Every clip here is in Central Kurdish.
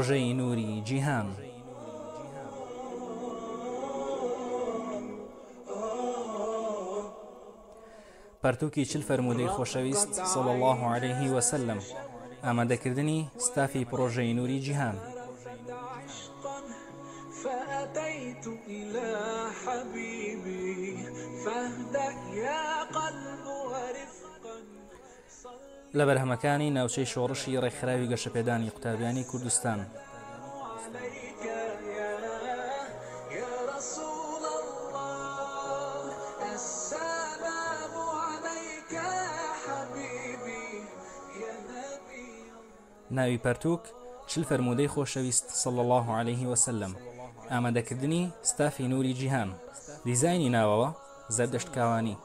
پرۆژەی نووری جیهان. پەرتووکی چل فەرموودەی خۆشەویست صلی الله عليه وسلم ئامادەکردنی ستافی پرۆژەی نووری جیهان. فأتيت إلى حبيبي فاهدأ يا قلب ورفقا. لە بەرهەمەکانی ناوچەی شۆڕشی ڕێکخراوی گەشەپێدانی قوتابیانی کوردستان. ناوی پەرتووک چل فەرموودەی خۆشەویست صلی الله عليه وسلم ئامادەکردنی ستافی نووری جیهان. دیزایانی ناوەوە زەردەشتکاوانی،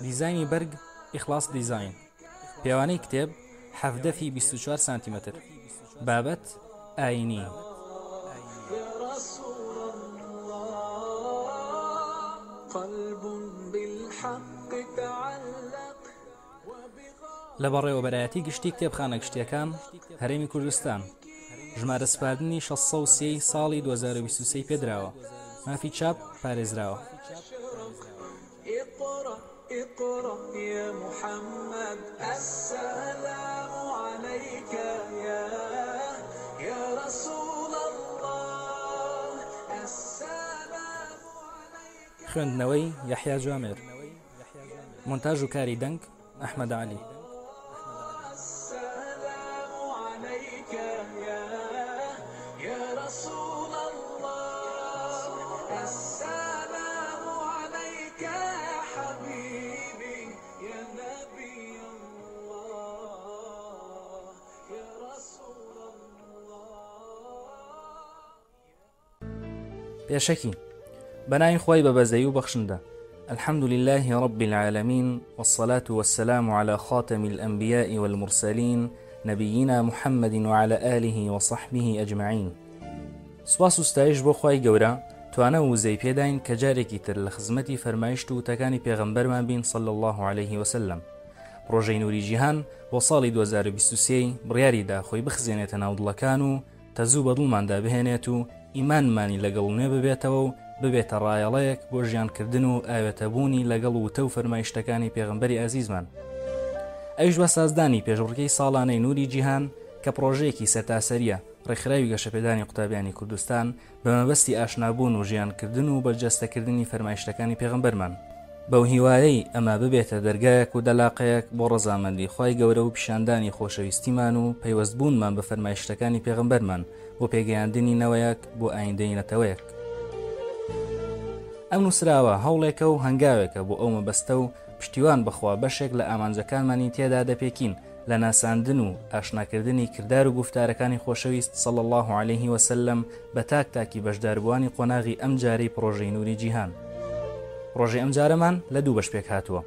دیزایانی بەرگ ئیخلاص دیزاین، پێوانەی کتێب 17 24 سانتیمەتر، بابەت ئاینی. لە بەڕێوەبەرایەتی گشتی کتێبخانە گشتیەکان هەرێمی کوردستان ژمارە سپاردنی 630 ساڵی 2023 پێدراوە. مافی چاپ پارێزراوە. اقرأ يا محمد السلام عليك يا رسول الله السلام عليك. خوێندنەوەی یەحیا جوامێر، مۆنتاژ و کاری دەنگ ئەحمەد عەلی. السلام عليك يا رسول الله السلام عليك يا حبيبي يا نبي الله يا رسول الله. پێشەکی بەناوی خۆی بەبەزەیی و بەخشندە. الحمد لله رب العالمين والصلاة والسلام على خاتم الأنبياء والمرسلين نبينا محمد وعلى آله وصحبه أجمعين. سواس و ستایش بۆ خوای گەورە توانە وزەی پێداین کە جارێکی تر لە خزمەتی فەرمایشت و وتەکانی پێغەمبەرمان بین صلی الله عليه وسلم. پرۆژەی نووری جیهان بۆ ساڵی 2023 بڕیاریدا خۆی بخزێنێتە ناو دڵەکان و تەزوو بە دڵماندا بهێنێت و ئیمانمانی لەگەڵ نوێ ببێتەوە و ببێتە ڕایەڵەیەک بۆ ژیانکردن و ئاوێتەبوونی لەگەڵ وتە و فەرمایشتەکانی پێغەمبەری ئازیزمان. ئەویش بە سازدانی پێشبڕکەی ساڵانەی نووری جیهان کە پرۆژەیەکی سەرتاسەریە ڕێکخراوی گەشەپێدانی قوتابیانی کوردستان بە مەبەستی ئاشنابوون و ژیانکردن و بەرجەستەکردنی فەرمایشتەکانی پێغەمبەرمان. بەو هیوایەی ئەمە ببێتە دەرگایەک و دەلاقەیەک بۆ ڕەزامەندی خوای گەورە و پیشاندانی خۆشەویستیمان و پەیوەستبوونمان بە فەرمایشتەکانی پێغەمبەرمان بۆ پێگەیاندنی نەوەیەک بۆ ئایندەی نەتەوەیەک. ئەم نووسراوە هەوڵێکە و هەنگاوێکە بۆ ئەو مەبەستە و پشتیوان بخوا بەشێک لە ئامانجەکانمانی تێدا دەپێکین لە ناساندن و ئاشناکردنی کردار و گفتارەکانی خۆشەویست صلی الله عليه وسلم بە تاکی بەشداربووانی قۆناغی ئەم جارەی پرۆژەی نووری جیهان. پرۆژەی ئەم جارەمان لە دوو بەش پێک هاتووە.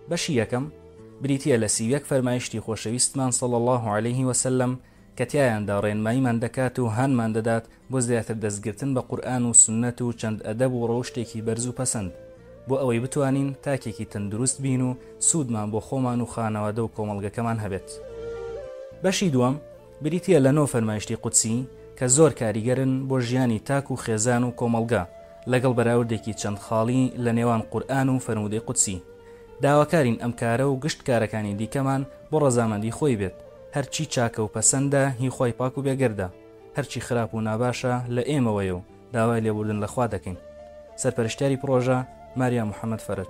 بەشی یەکەم بریتیە لە 31 فەرمایشتی خۆشەویستمان صلی الله عليه وسلم کە تیایاندا ڕێنماییمان دەکات و هانمان دەدات بۆ زیاتر دەستگرتن بە قورئان و سنەت و چەند ئەدەب و ڕەوشتێکی بەرز و پەسەند بۆ ئەوەی بتوانین تاکێکی تەندروست بین و سوودمان بۆ خۆمان و خانەوادە و کۆمەڵگەکەمان هەبێت. بەشی دووەم بریتیە لە 9 فەرمایشتی قودسی کە زۆر کاریگەرن بۆ ژیانی تاک و خێزان و کۆمەڵگا لەگەڵ بەراوردێکی چەند خاڵی لە نێوان قورئان و فەرموودەی قودسی. داواکارین ئەم کارە و گشتکارەکانی دیکەمان بۆ ڕەزامەندی خۆی بێت. هەرچی چاکە و پەسەندە هی خۆی پاک و بێگەردە، هەرچی خراپ و ناباشە لە ئێمەوەیە و داوای لێبوردن لەخوا دەکەین. سەرپەرشتیاری پرۆژە ماریا محەممەد فەرج.